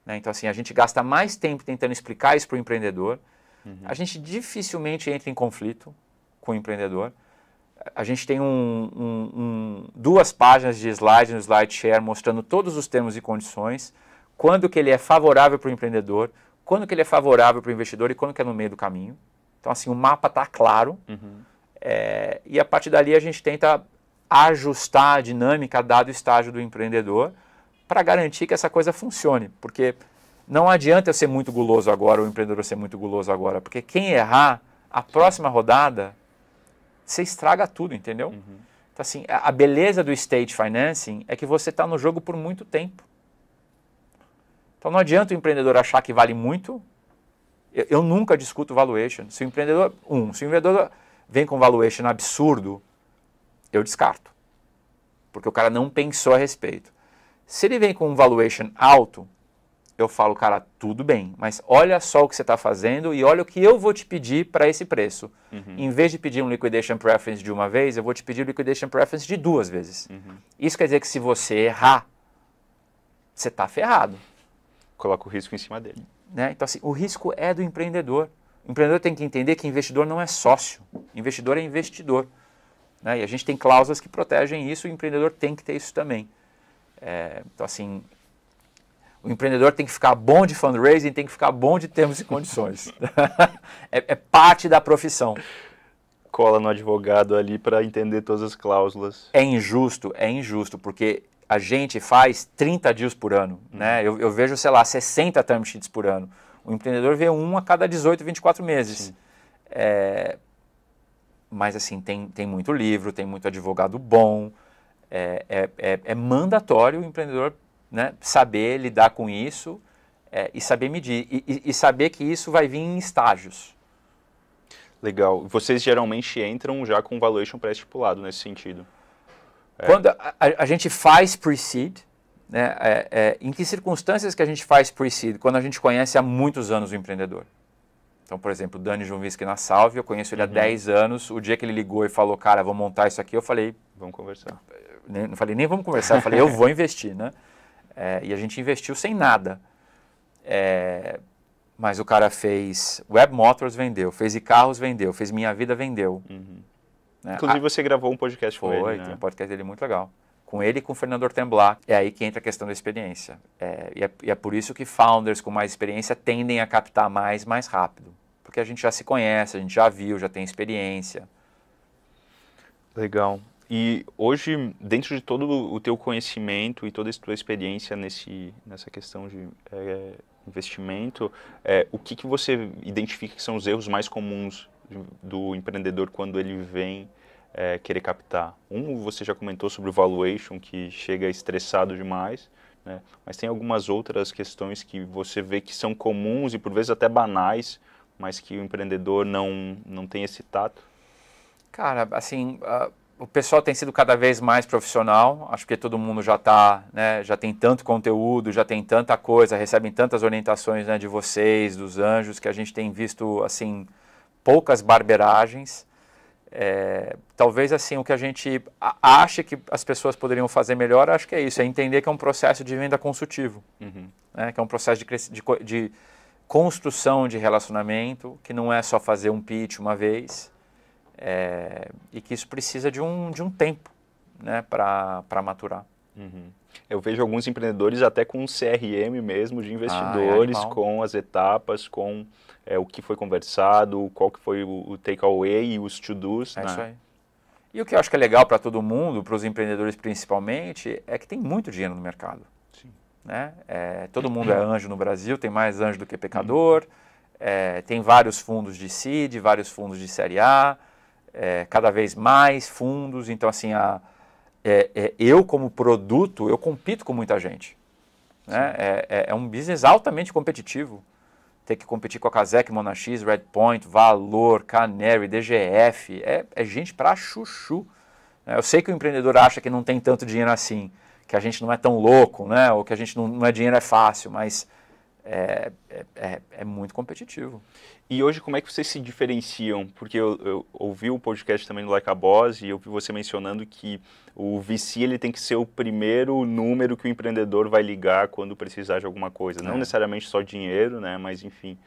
Né? Então, assim, a gente gasta mais tempo tentando explicar isso para o empreendedor. A gente dificilmente entra em conflito com o empreendedor. A gente tem duas páginas de slide no SlideShare mostrando todos os termos e condições, quando que ele é favorável para o empreendedor, quando que ele é favorável para o investidor e quando que é no meio do caminho. Então, assim, o mapa está claro e a partir dali a gente tenta ajustar a dinâmica dado o estágio do empreendedor para garantir que essa coisa funcione, porque não adianta eu ser muito guloso agora, o empreendedor ser muito guloso agora, porque quem errar, a próxima rodada, você estraga tudo, entendeu? Então, assim, a beleza do stage financing é que você está no jogo por muito tempo. Então, não adianta o empreendedor achar que vale muito. Eu nunca discuto valuation. Se o empreendedor vem com valuation absurdo, eu descarto, porque o cara não pensou a respeito. Se ele vem com um valuation alto, eu falo, cara, tudo bem, mas olha só o que você está fazendo e olha o que eu vou te pedir para esse preço. Em vez de pedir um liquidation preference de uma vez, eu vou te pedir liquidation preference de 2 vezes. Isso quer dizer que se você errar, você está ferrado. Coloca o risco em cima dele. Né? Então, assim, o risco é do empreendedor. O empreendedor tem que entender que investidor não é sócio, investidor é investidor. Né? E a gente tem cláusulas que protegem isso e o empreendedor tem que ter isso também. Então, assim, o empreendedor tem que ficar bom de fundraising, tem que ficar bom de termos e condições. é parte da profissão. Cola no advogado ali para entender todas as cláusulas. É injusto, porque a gente faz 30 deals por ano. Né? Eu vejo, sei lá, 60 term sheets por ano. O empreendedor vê um a cada 18, 24 meses. Mas, assim, tem muito livro, tem muito advogado bom. É mandatório o empreendedor, né, saber lidar com isso e saber medir. E saber que isso vai vir em estágios. Legal. Vocês geralmente entram já com valuation pré-estipulado nesse sentido? Quando a gente faz pre-seed, né, em que circunstâncias que a gente faz pre-seed? Quando a gente conhece há muitos anos o empreendedor. Então, por exemplo, o Dani Junvisky na Salve, eu conheço ele há 10 anos. O dia que ele ligou e falou, cara, vou montar isso aqui, eu falei... Vamos conversar. Não falei nem vamos conversar, eu falei, eu vou investir, né? E a gente investiu sem nada. Mas o cara fez Web Motors, vendeu, fez e-carros, vendeu, fez Minha Vida, vendeu. Né? Inclusive você gravou um podcast com ele, né? Tem um podcast dele muito legal. com ele e com o Fernando Ortemblat. É aí que entra a questão da experiência. E é por isso que founders com mais experiência tendem a captar mais rápido. Porque a gente já se conhece, a gente já viu, já tem experiência. Legal. E hoje, dentro de todo o teu conhecimento e toda a tua experiência nessa questão de investimento, o que você identifica que são os erros mais comuns do empreendedor quando ele vem querer captar? Você já comentou sobre o valuation, que chega estressado demais, né? Mas tem algumas outras questões que você vê que são comuns e por vezes até banais, mas que o empreendedor não tem esse tato? Cara, assim, o pessoal tem sido cada vez mais profissional, acho que todo mundo já está, né, já tem tanto conteúdo, já tem tanta coisa, recebem tantas orientações, né, de vocês, dos anjos, que a gente tem visto, assim, poucas barberagens. Talvez, assim, o que a gente acha que as pessoas poderiam fazer melhor, acho que é isso, é entender que é um processo de venda consultivo, né, que é um processo de construção de relacionamento, que não é só fazer um pitch uma vez, e que isso precisa de um tempo, né, para maturar. Eu vejo alguns empreendedores até com um CRM mesmo de investidores, com as etapas, com o que foi conversado, qual que foi o takeaway e os to-dos. Isso aí. E o que eu acho que é legal para todo mundo, para os empreendedores principalmente, é que tem muito dinheiro no mercado. Sim. Né? Todo mundo é anjo no Brasil, tem mais anjo do que pecador, tem vários fundos de seed, vários fundos de série A, cada vez mais fundos, então assim, eu como produto, eu compito com muita gente. Né? É um business altamente competitivo. Ter que competir com a Kazek, Monax, Redpoint, Valor, Canary, DGF, é gente pra chuchu. Eu sei que o empreendedor acha que não tem tanto dinheiro assim, que a gente não é tão louco, né? Ou que a gente não é dinheiro é fácil, mas é muito competitivo. E hoje como é que vocês se diferenciam? Porque eu ouvi o podcast também do Like a Boss e eu vi você mencionando que o VC ele tem que ser o primeiro número que o empreendedor vai ligar quando precisar de alguma coisa. Não necessariamente só dinheiro, né? Mas enfim.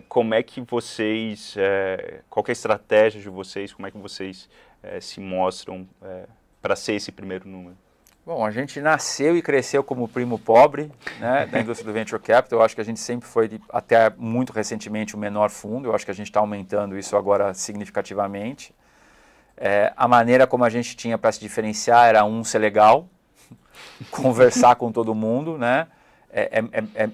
Como é que vocês, qual que é a estratégia de vocês, como é que vocês se mostram para ser esse primeiro número? Bom, a gente nasceu e cresceu como primo pobre, né, da indústria do Venture Capital. Eu acho que a gente sempre foi, até muito recentemente, o menor fundo. Eu acho que a gente está aumentando isso agora significativamente. A maneira como a gente tinha para se diferenciar era ser legal, conversar com todo mundo, né?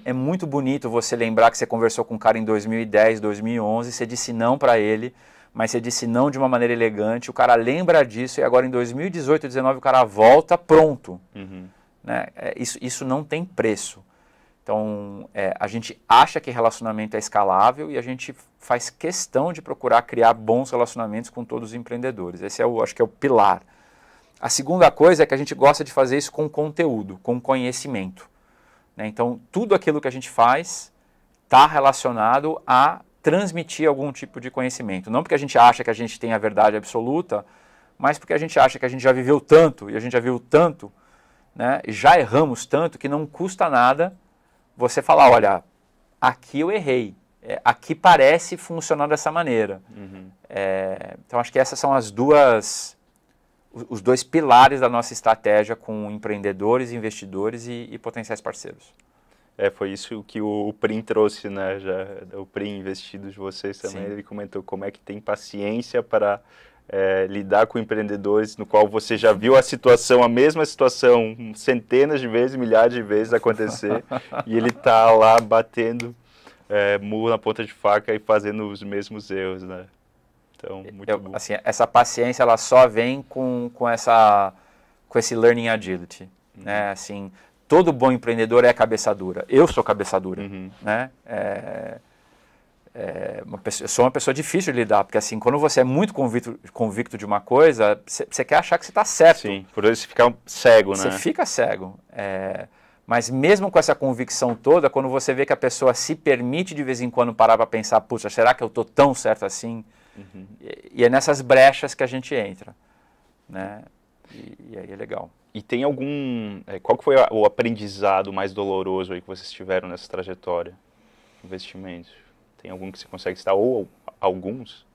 É muito bonito você lembrar que você conversou com um cara em 2010, 2011, você disse não para ele, mas você disse não de uma maneira elegante, o cara lembra disso e agora em 2018, 2019 o cara volta pronto. Né? Isso não tem preço. Então, a gente acha que relacionamento é escalável e a gente faz questão de procurar criar bons relacionamentos com todos os empreendedores. Esse acho que é o pilar. A segunda coisa é que a gente gosta de fazer isso com conteúdo, com conhecimento. Né? Então, tudo aquilo que a gente faz está relacionado a transmitir algum tipo de conhecimento. Não porque a gente acha que a gente tem a verdade absoluta, mas porque a gente acha que a gente já viveu tanto e a gente já viu tanto, né, e já erramos tanto que não custa nada você falar, olha, aqui eu errei, aqui parece funcionar dessa maneira. Então acho que essas são os dois pilares da nossa estratégia com empreendedores, investidores e potenciais parceiros. Foi isso que o Prim trouxe, né? O Prim Investidos de vocês também. Sim. Ele comentou como é que tem paciência para lidar com empreendedores no qual você já viu a mesma situação centenas de vezes, milhares de vezes acontecer e ele está lá batendo murro na ponta de faca e fazendo os mesmos erros, né? Então, muito bom. Assim, essa paciência ela só vem com esse learning agility, né? Assim, todo bom empreendedor é cabeça dura. Eu sou cabeça dura, né? Eu sou uma pessoa difícil de lidar, porque assim, quando você é muito convicto de uma coisa, você quer achar que você está certo. Sim, por isso você fica cego, né? Você fica cego. Mas mesmo com essa convicção toda, quando você vê que a pessoa se permite de vez em quando parar para pensar, puxa, será que eu estou tão certo assim? E é nessas brechas que a gente entra, né? E aí é legal. E tem algum... qual que foi o aprendizado mais doloroso aí que vocês tiveram nessa trajetória? Investimentos. Tem algum que você consegue citar? Ou alguns?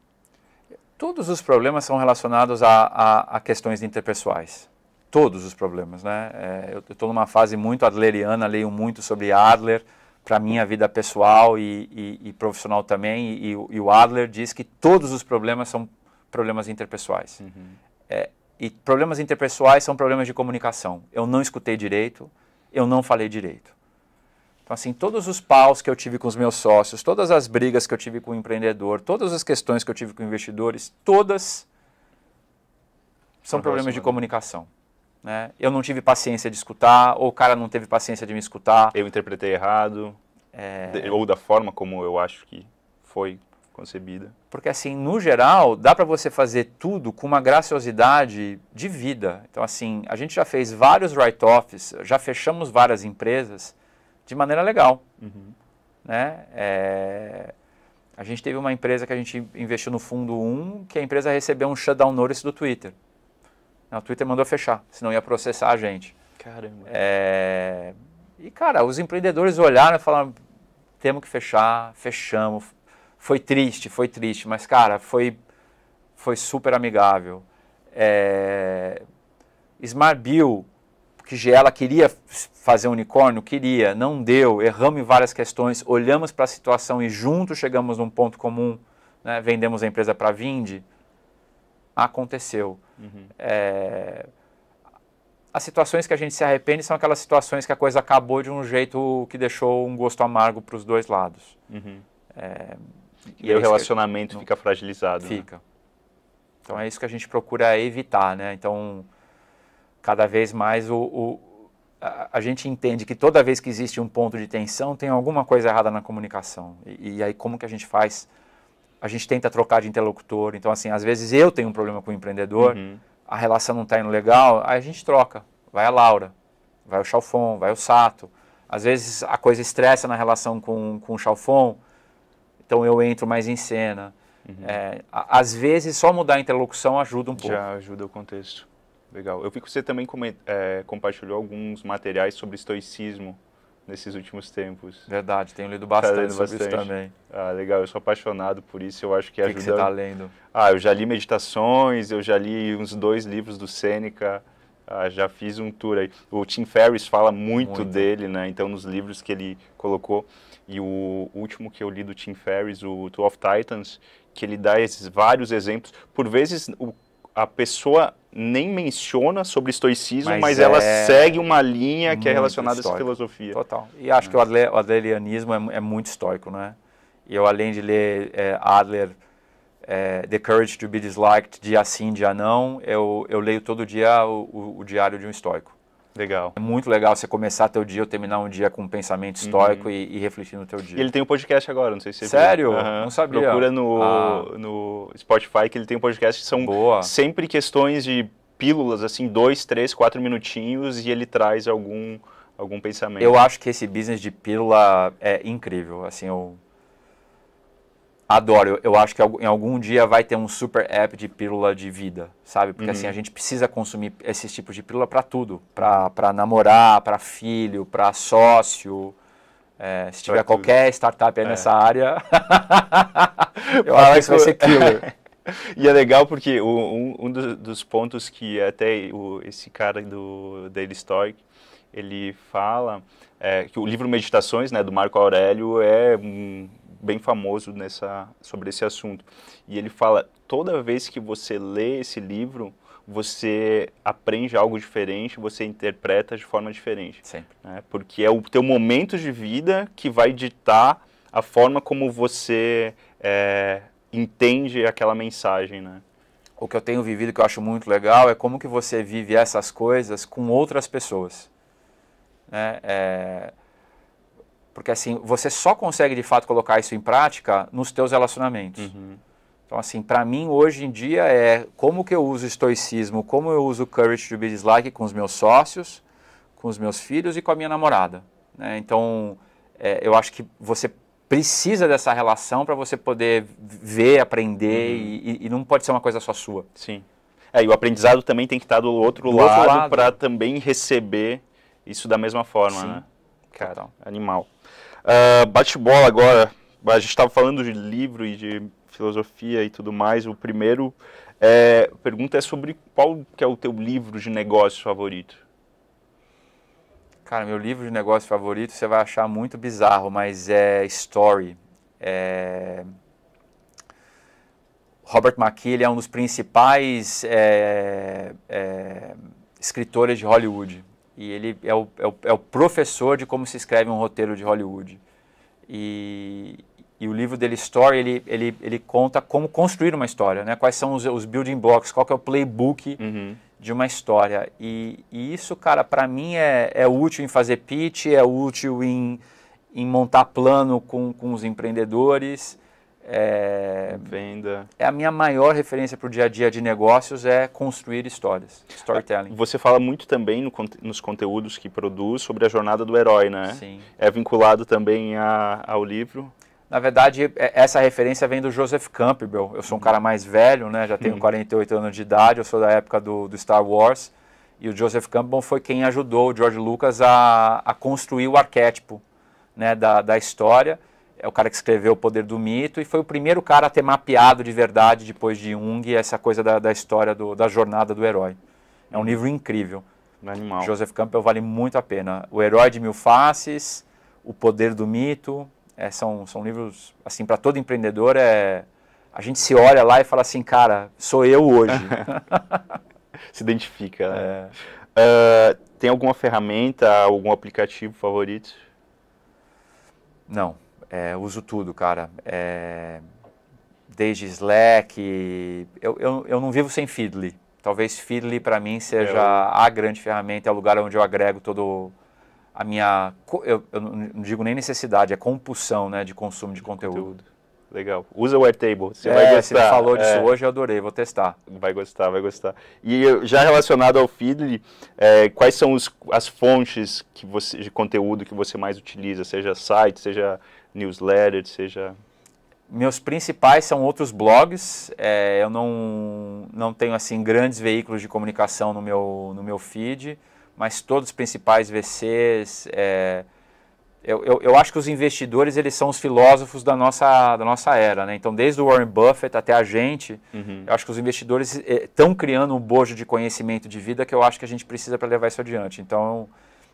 Todos os problemas são relacionados a questões interpessoais. todos os problemas, né? Eu estou numa fase muito adleriana, leio muito sobre Adler, para minha vida pessoal e profissional também, e o Adler diz que todos os problemas são problemas interpessoais. E problemas interpessoais são problemas de comunicação. Eu não escutei direito, eu não falei direito. Então, assim, todos os paus que eu tive com os meus sócios, todas as brigas que eu tive com o empreendedor, todas as questões que eu tive com investidores, todas são problemas de comunicação. Né? Eu não tive paciência de escutar, ou o cara não teve paciência de me escutar. Eu interpretei errado, ou da forma como eu acho que foi concebida. Porque assim, no geral, dá para você fazer tudo com uma graciosidade de vida. Então assim, a gente já fez vários write-offs, já fechamos várias empresas de maneira legal. Né? A gente teve uma empresa que a gente investiu no fundo 1, que a empresa recebeu um shutdown notice do Twitter. O Twitter mandou fechar, senão ia processar a gente. Caramba. E, cara, os empreendedores olharam e falaram, temos que fechar, fechamos. Foi triste, mas, cara, foi super amigável. Smart Bill, que ela queria fazer unicórnio, queria, não deu, erramos em várias questões, olhamos para a situação e juntos chegamos num ponto comum, né, vendemos a empresa para a Vindi, aconteceu. As situações que a gente se arrepende são aquelas situações que a coisa acabou de um jeito que deixou um gosto amargo para os dois lados. E aí o relacionamento fica fragilizado. Fica. Né? Então é isso que a gente procura evitar, né? Então, cada vez mais a gente entende que toda vez que existe um ponto de tensão, tem alguma coisa errada na comunicação. E aí como que a gente faz? A gente tenta trocar de interlocutor. Então, assim, às vezes eu tenho um problema com o empreendedor, a relação não está indo legal, aí a gente troca. Vai a Laura, vai o Chalfon, vai o Sato. Às vezes a coisa estressa na relação com o Chalfon, então eu entro mais em cena. Às vezes só mudar a interlocução ajuda um pouco. Já ajuda o contexto. Legal. Eu vi que você também compartilhou alguns materiais sobre estoicismo nesses últimos tempos. Verdade, tenho lido bastante sobre isso também. Ah, legal, eu sou apaixonado por isso, eu acho que ajuda... O que você está lendo? Eu já li Meditações, eu já li uns 2 livros do Sêneca, já fiz um tour aí. O Tim Ferriss fala muito dele, né? Então, nos livros que ele colocou, e o último que eu li do Tim Ferriss, o Two of Titans, que ele dá esses vários exemplos. Por vezes, a pessoa nem menciona sobre estoicismo, mas ela segue uma linha que é relacionada a essa filosofia. Total. E acho que o adlerianismo é muito estoico, né? E eu, além de ler Adler, The Courage to be Disliked, dia sim, dia não, eu leio todo dia o diário de um estoico. Legal. É muito legal você começar teu dia ou terminar um dia com um pensamento estoico e refletir no teu dia. E ele tem um podcast agora, não sei se você Sério? Não sabia. Procura no Spotify que ele tem um podcast que são sempre questões de pílulas, assim, 2, 3, 4 minutinhos e ele traz algum pensamento. Eu acho que esse business de pílula é incrível, assim, eu adoro. Eu acho que em algum dia vai ter um super app de pílula de vida, sabe? Porque assim, a gente precisa consumir esses tipos de pílula para tudo. Para namorar, para filho, para sócio. Se tiver qualquer startup aí nessa área, eu acho que isso vai ser killer. E é legal porque um dos pontos que até esse cara do Daily Stoic, ele fala que o livro Meditações, né, do Marco Aurélio, é bem famoso sobre esse assunto. E ele fala, toda vez que você lê esse livro, você aprende algo diferente, você interpreta de forma diferente. Sempre. Né? Porque é o teu momento de vida que vai ditar a forma como você entende aquela mensagem, né? O que eu tenho vivido, que eu acho muito legal, é como que você vive essas coisas com outras pessoas. Né? Porque assim, você só consegue de fato colocar isso em prática nos teus relacionamentos. Então assim, para mim hoje em dia como que eu uso estoicismo, como eu uso Courage to be Disliked com os meus sócios, com os meus filhos e com a minha namorada. Né? Então, eu acho que você precisa dessa relação para você poder ver, aprender e não pode ser uma coisa só sua. Sim. E o aprendizado também tem que estar do outro lado para também receber isso da mesma forma, Sim. né? Cara, total. Animal. Bate-bola agora. A gente estava falando de livro e de filosofia e tudo mais. O primeiro pergunta é sobre qual que é o teu livro de negócio favorito. Cara, meu livro de negócio favorito você vai achar muito bizarro, mas é Story. Robert McKee é um dos principais escritores de Hollywood. E ele é o professor de como se escreve um roteiro de Hollywood. E o livro dele, Story, ele conta como construir uma história, né? Quais são os building blocks, qual que é o playbook de uma história. E isso, cara, para mim é útil em fazer pitch, é útil em montar plano com os empreendedores. Venda. É a minha maior referência para o dia a dia de negócios, é construir histórias, storytelling. Você fala muito também nos conteúdos que produz sobre a jornada do herói, né? Sim. É vinculado também ao livro? Na verdade, essa referência vem do Joseph Campbell. Eu sou um cara mais velho, né? Já tenho 48 anos de idade, eu sou da época do Star Wars. E o Joseph Campbell foi quem ajudou o George Lucas a construir o arquétipo, né, da história. É o cara que escreveu O Poder do Mito e foi o primeiro cara a ter mapeado de verdade, depois de Jung, essa coisa da história da jornada do herói. É um livro incrível. Animal. Joseph Campbell vale muito a pena. O Herói de Mil Faces, O Poder do Mito, são livros, assim, para todo empreendedor, a gente se olha lá e fala assim, cara, sou eu hoje. Se identifica, né? Tem alguma ferramenta, algum aplicativo favorito? Não. Uso tudo, cara. Desde Slack, eu não vivo sem Feedly. Talvez Feedly para mim seja a grande ferramenta, é o lugar onde eu agrego todo a minha, eu não digo nem necessidade, é compulsão, né, de consumo de conteúdo. Legal. Usa o Airtable, você vai gostar. Você falou disso hoje, eu adorei, vou testar. Vai gostar, vai gostar. E já relacionado ao Feedly, quais são as fontes de conteúdo que você mais utiliza? Seja site, seja newsletter, seja... Meus principais são outros blogs. Eu não tenho assim grandes veículos de comunicação no meu feed, mas todos os principais VCs... Eu acho que os investidores, eles são os filósofos da nossa era, né? Então, desde o Warren Buffett até a gente, eu acho que os investidores estão criando um bojo de conhecimento de vida que eu acho que a gente precisa para levar isso adiante. Então,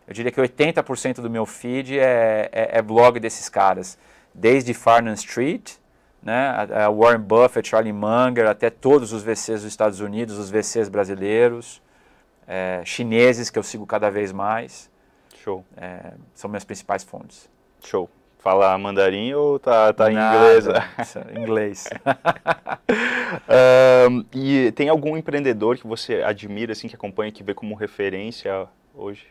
eu diria que 80% do meu feed é blog desses caras. Desde Farnham Street, né? Warren Buffett, Charlie Munger, até todos os VCs dos Estados Unidos, os VCs brasileiros, chineses que eu sigo cada vez mais. Show. São minhas principais fontes. Show. Fala mandarim ou tá em inglês? Inglês. E tem algum empreendedor que você admira, assim, que acompanha, que vê como referência hoje?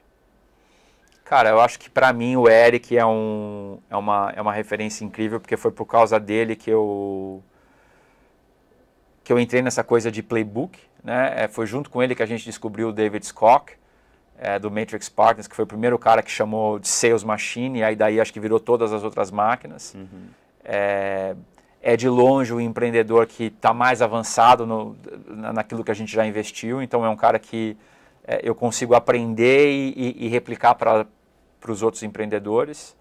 Cara, eu acho que para mim o Eric é uma referência incrível, porque foi por causa dele que eu entrei nessa coisa de playbook, né? Foi junto com ele que a gente descobriu o David Scott, do Matrix Partners, que foi o primeiro cara que chamou de Sales Machine, e aí daí acho que virou todas as outras máquinas. É de longe o empreendedor que está mais avançado naquilo que a gente já investiu, então é um cara que eu consigo aprender e replicar para os outros empreendedores.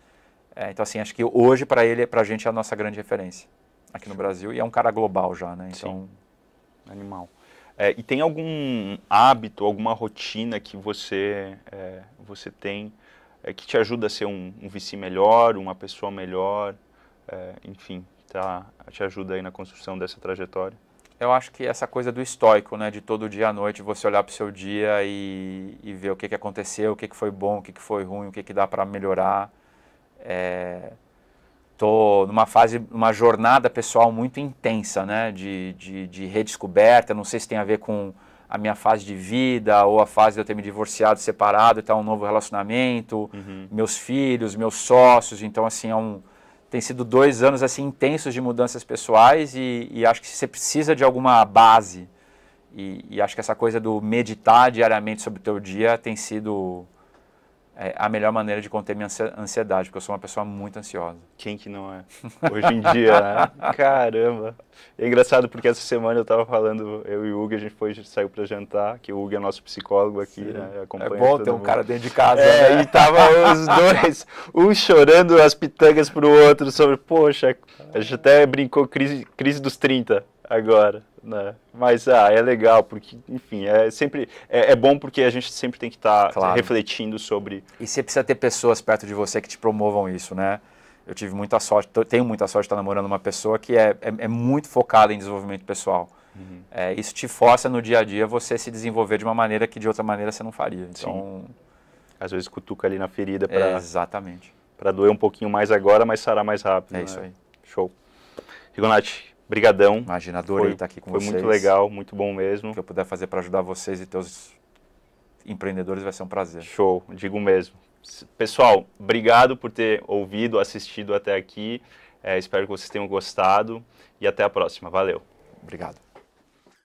Então assim, acho que hoje para a gente é a nossa grande referência aqui no Brasil, e é um cara global já, né? Então... Sim. Animal. E tem algum hábito, alguma rotina que você tem que te ajuda a ser um VC melhor, uma pessoa melhor, enfim, te ajuda aí na construção dessa trajetória? Eu acho que essa coisa do estoico, né, de todo dia à noite você olhar para o seu dia e ver o que aconteceu, o que foi bom, o que foi ruim, o que dá para melhorar. Estou numa jornada pessoal muito intensa, né, de redescoberta. Não sei se tem a ver com a minha fase de vida ou a fase de eu ter me divorciado, separado e tal, um novo relacionamento, meus filhos, meus sócios. Então, assim, tem sido 2 anos assim intensos de mudanças pessoais e acho que você precisa de alguma base. E acho que essa coisa do meditar diariamente sobre o teu dia tem sido é a melhor maneira de conter minha ansiedade, porque eu sou uma pessoa muito ansiosa. Quem que não é? Hoje em dia, né? Caramba! É engraçado porque essa semana eu tava falando, eu e o Hugo, a gente saiu pra jantar, que o Hugo é nosso psicólogo aqui, né? É bom ter um cara dentro de casa, né? né? E tava os dois, um chorando as pitangas pro outro sobre, poxa, a gente até brincou crise dos 30 agora, né? Mas é legal, porque, enfim, é bom porque a gente sempre tem que estar refletindo sobre... E você precisa ter pessoas perto de você que te promovam isso, né? Eu tive muita sorte, tenho muita sorte de estar namorando uma pessoa que é muito focada em desenvolvimento pessoal. Uhum. Isso te força no dia a dia você se desenvolver de uma maneira que de outra maneira você não faria. Então, às vezes cutuca ali na ferida exatamente. Para doer um pouquinho mais agora, mas sarar mais rápido. É isso aí. Show. Rigonati, brigadão. Imagina, adorei estar aqui com vocês. Foi muito legal, muito bom mesmo. O que eu puder fazer para ajudar vocês e teus empreendedores vai ser um prazer. Show, digo mesmo. Pessoal, obrigado por ter ouvido, assistido até aqui. Espero que vocês tenham gostado e até a próxima. Valeu. Obrigado.